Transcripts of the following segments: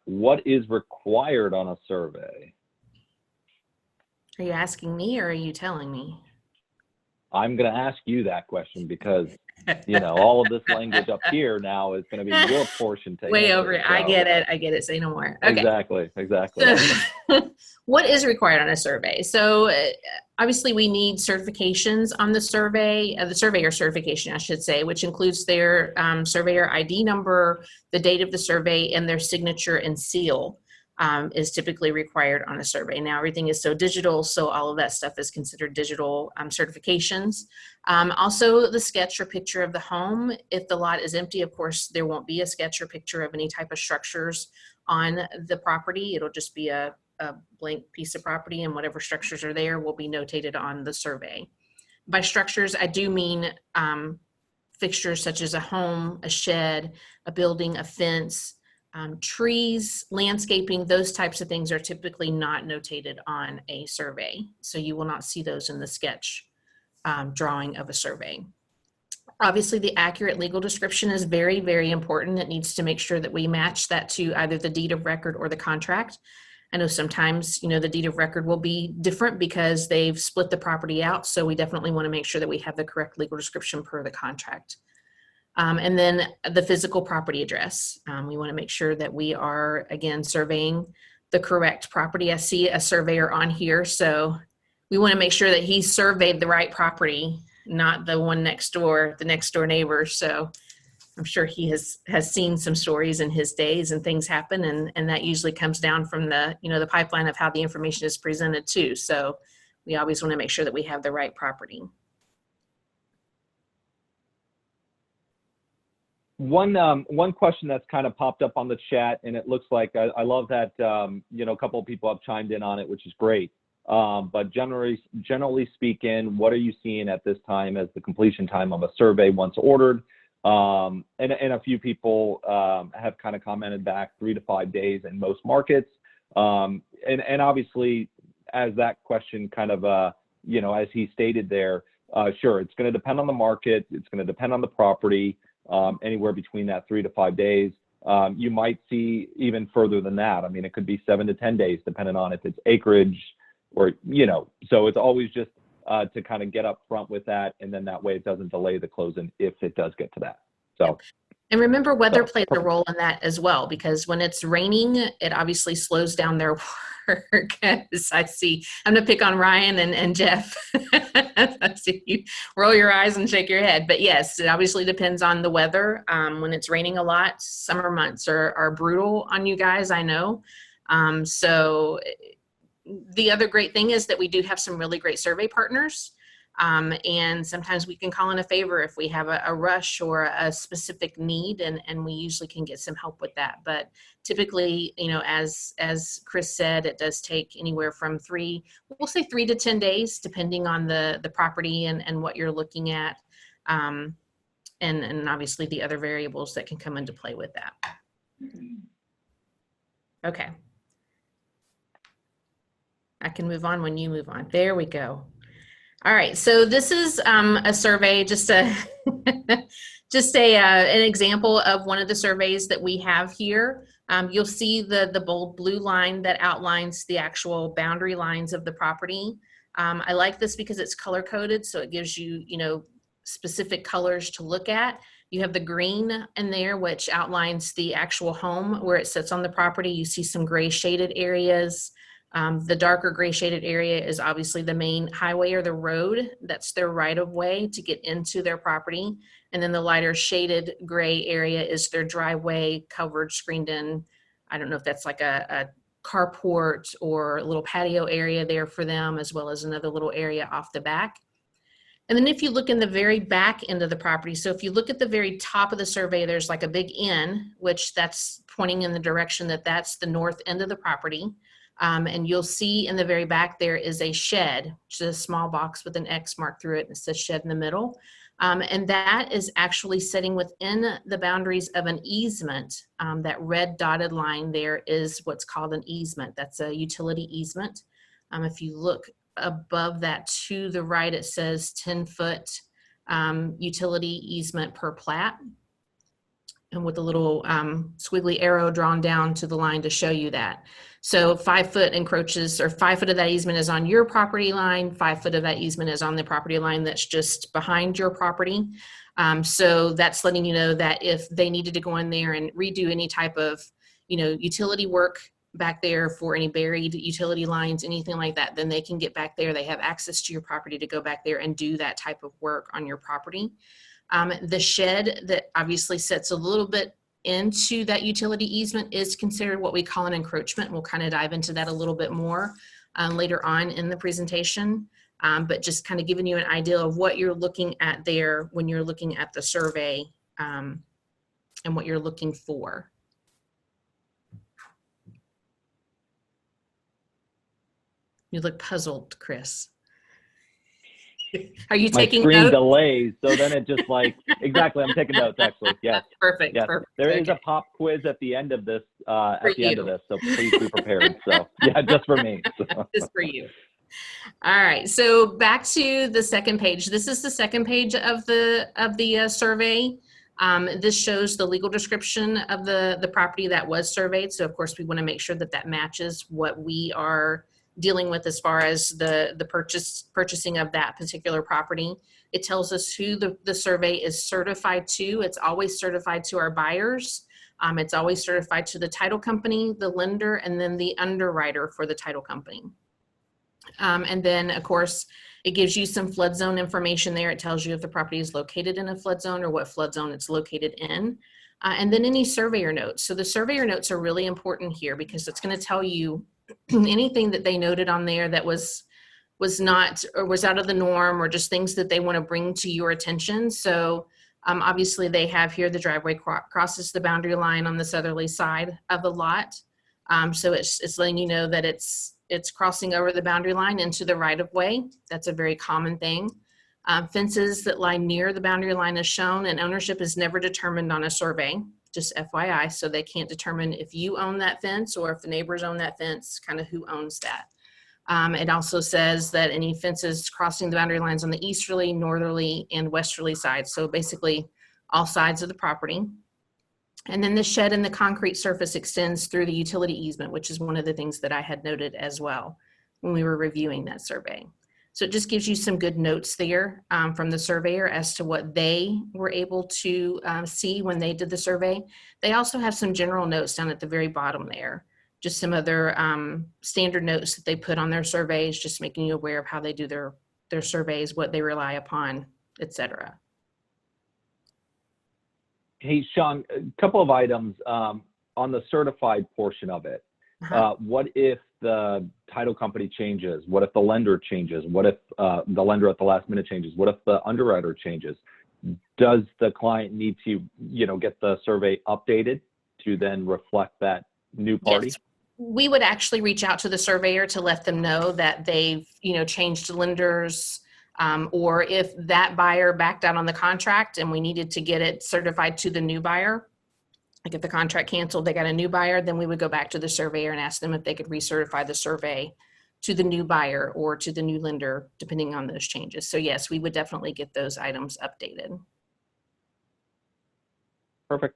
what is required on a survey? Are you asking me or are you telling me? I'm going to ask you that question because, you know, all of this language up here now is going to be your portion to Way answer. over it. I get it. I get it. Say no more. Okay. Exactly. So what is required on a survey? So obviously we need certifications on the survey, the surveyor certification, I should say, which includes their surveyor ID number, the date of the survey, and their signature and seal. Is typically required on a survey. Now everything is so digital, so all of that stuff is considered digital certifications. Also the sketch or picture of the home. If the lot is empty, of course, there won't be a sketch or picture of any type of structures on the property. It'll just be a blank piece of property, and whatever structures are there will be notated on the survey. By structures, I do mean fixtures such as a home, a shed, a building, a fence, trees, landscaping, those types of things are typically not notated on a survey. So you will not see those in the sketch drawing of a survey. Obviously, the accurate legal description is very, very important. It needs to make sure that we match that to either the deed of record or the contract. I know sometimes, you know, the deed of record will be different because they've split the property out. So we definitely want to make sure that we have the correct legal description per the contract. And then the physical property address. We want to make sure that we are, again, surveying the correct property. I see a surveyor on here, so we want to make sure that he surveyed the right property, not the one next door, the next door neighbor. So I'm sure he has seen some stories in his days and things happen, and that usually comes down from the, you know, the pipeline of how the information is presented too. So we always want to make sure that we have the right property. One question that's kind of popped up on the chat, and it looks like I love that you know, a couple of people have chimed in on it, which is great. But generally speaking, what are you seeing at this time as the completion time of a survey once ordered? And a few people have kind of commented back 3 to 5 days in most markets. And obviously, as that question kind of you know, as he stated there, sure, it's going to depend on the market. It's going to depend on the property. Anywhere between that 3 to 5 days. You might see even further than that. I mean, it could be 7 to 10 days, depending on if it's acreage or, you know, so it's always just to kind of get up front with that. And then that way it doesn't delay the closing if it does get to that. So. And remember, weather plays a role in that as well, because when it's raining, it obviously slows down their work. As I see, I'm going to pick on Ryan and Jeff. I see you roll your eyes and shake your head. But yes, it obviously depends on the weather. When it's raining a lot, summer months are brutal on you guys, I know. So the other great thing is that we do have some really great survey partners. And sometimes we can call in a favor if we have a rush or a specific need, and we usually can get some help with that. But typically, you know, as Chris said, it does take anywhere from 3 to 10 days, depending on the property and what you're looking at. And obviously the other variables that can come into play with that. Okay. I can move on when you move on. There we go. All right, so this is a survey, just an example of one of the surveys that we have here. You'll see the bold blue line that outlines the actual boundary lines of the property. I like this because it's color coded, so it gives you, you know, specific colors to look at. You have the green in there, which outlines the actual home where it sits on the property. You see some gray shaded areas. The darker gray shaded area is obviously the main highway or the road. That's their right of way to get into their property. And then the lighter shaded gray area is their driveway, covered, screened in. I don't know if that's like a carport or a little patio area there for them, as well as another little area off the back. And then if you look in the very back end of the property, so if you look at the very top of the survey, there's like a big N, which that's pointing in the direction that that's the north end of the property. And you'll see in the very back there is a shed, which is a small box with an X marked through it, and it says shed in the middle. And that is actually sitting within the boundaries of an easement. That red dotted line there is what's called an easement. That's a utility easement. If you look above that to the right, it says 10-foot utility easement per plat. and with a little squiggly arrow drawn down to the line to show you that. So 5 foot encroaches, or 5 foot of that easement is on your property line, 5 foot of that easement is on the property line that's just behind your property. So that's letting you know that if they needed to go in there and redo any type of, utility work back there for any buried utility lines, anything like that, then they can get back there. They have access to your property to go back there and do that type of work on your property. The shed that obviously sits a little bit into that utility easement is considered what we call an encroachment. We'll kind of dive into that a little bit more later on in the presentation, but just kind of giving you an idea of what you're looking at there when you're looking at the survey and what you're looking for. You look puzzled, Chris. Are you taking My screen notes? delays, so then it just like, exactly, I'm taking notes actually, yes. Perfect, Yes. perfect. There is Okay. a pop quiz at the end of this, For so please be prepared. So, yeah, just for me. So. Just for you. All right, so back to the second page. This is the second page of the survey. This shows the legal description of the property that was surveyed. So of course we want to make sure that that matches what we are dealing with as far as the purchasing of that particular property. It tells us who the survey is certified to. It's always certified to our buyers. It's always certified to the title company, the lender, and then the underwriter for the title company. And then, of course, it gives you some flood zone information there. It tells you if the property is located in a flood zone or what flood zone it's located in. And then any surveyor notes. So the surveyor notes are really important here because it's going to tell you anything that they noted on there that was not, or was out of the norm, or just things that they want to bring to your attention. So obviously they have here the driveway crosses the boundary line on the southerly side of the lot. So it's letting you know that it's crossing over the boundary line into the right of way. That's a very common thing. Fences that lie near the boundary line is shown, and ownership is never determined on a survey, just FYI. So they can't determine if you own that fence or if the neighbors own that fence, kind of who owns that. It also says that any fences crossing the boundary lines on the easterly, northerly, and westerly sides. So basically all sides of the property. And then the shed and the concrete surface extends through the utility easement, which is one of the things that I had noted as well when we were reviewing that survey. So it just gives you some good notes there from the surveyor as to what they were able to see when they did the survey. They also have some general notes down at the very bottom there, just some other standard notes that they put on their surveys, just making you aware of how they do their surveys, what they rely upon, etc. Hey, Sean, a couple of items on the certified portion of it. What if the title company changes? What if the lender changes? What if the lender at the last minute changes? What if the underwriter changes? Does the client need to, get the survey updated to then reflect that new party? Yes. We would actually reach out to the surveyor to let them know that they've, changed lenders, or if that buyer backed out on the contract and we needed to get it certified to the new buyer. Like if the contract canceled, they got a new buyer, then we would go back to the surveyor and ask them if they could recertify the survey to the new buyer or to the new lender, depending on those changes. So yes, we would definitely get those items updated. Perfect.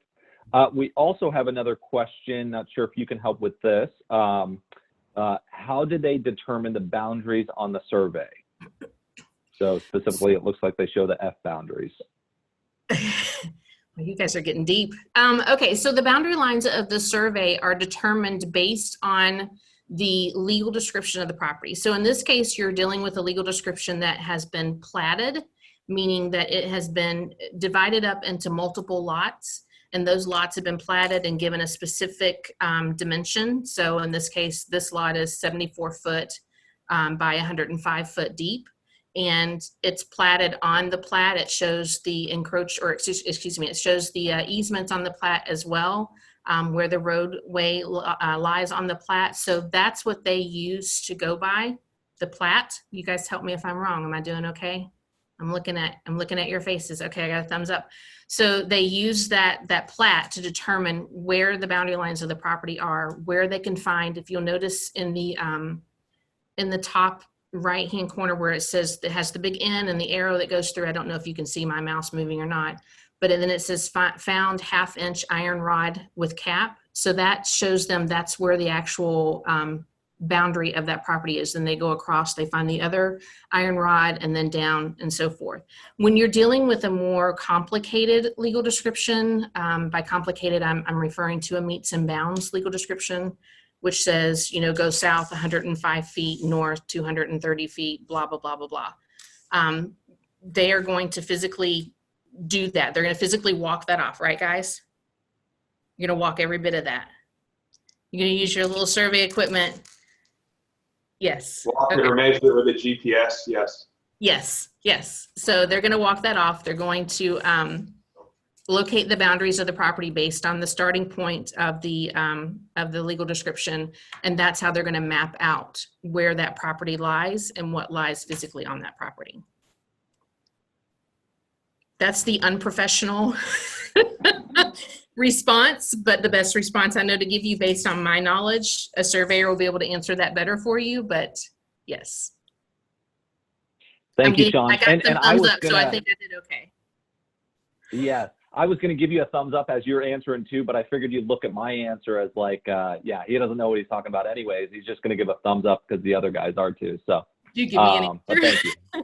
We also have another question. Not sure if you can help with this. How did they determine the boundaries on the survey? So specifically, it looks like they show the F boundaries. You guys are getting deep. Okay, so the boundary lines of the survey are determined based on the legal description of the property. So in this case, you're dealing with a legal description that has been platted, meaning that it has been divided up into multiple lots, and those lots have been platted and given a specific dimension. So in this case, this lot is 74 foot by 105 foot deep. And it's platted on the plat. It shows the it shows the easements on the plat as well, where the roadway lies on the plat. So that's what they use to go by, the plat. You guys help me if I'm wrong. Am I doing okay? I'm looking at your faces. Okay, I got a thumbs up. So they use that plat to determine where the boundary lines of the property are, where they can find. If you'll notice in the top right hand corner where it says it has the big N and the arrow that goes through. I don't know if you can see my mouse moving or not, but then it says found half-inch iron rod with cap. So that shows them that's where the actual boundary of that property is. Then they go across, they find the other iron rod, and then down and so forth. When you're dealing with a more complicated legal description, by complicated, I'm referring to a meets and bounds legal description, which says, you know, go south 105 feet, north 230 feet, blah, blah, blah, blah, blah. They are going to physically do that. They're going to physically walk that off, right, guys? You're going to walk every bit of that. You're going to use your little survey equipment. Yes. Walk it or measure it with a GPS, yes. Yes, yes. So they're going to walk that off. They're going to locate the boundaries of the property based on the starting point of the legal description, and that's how they're going to map out where that property lies and what lies physically on that property. That's the unprofessional response, but the best response I know to give you based on my knowledge. A surveyor will be able to answer that better for you, but yes. Thank you, Sean. I got some thumbs up, so I think I did okay. Yeah, I was going to give you a thumbs up as you're answering too, but I figured you'd look at my answer as like, yeah, he doesn't know what he's talking about anyways. He's just going to give a thumbs up because the other guys are too. So, Do give me an but answer. thank you.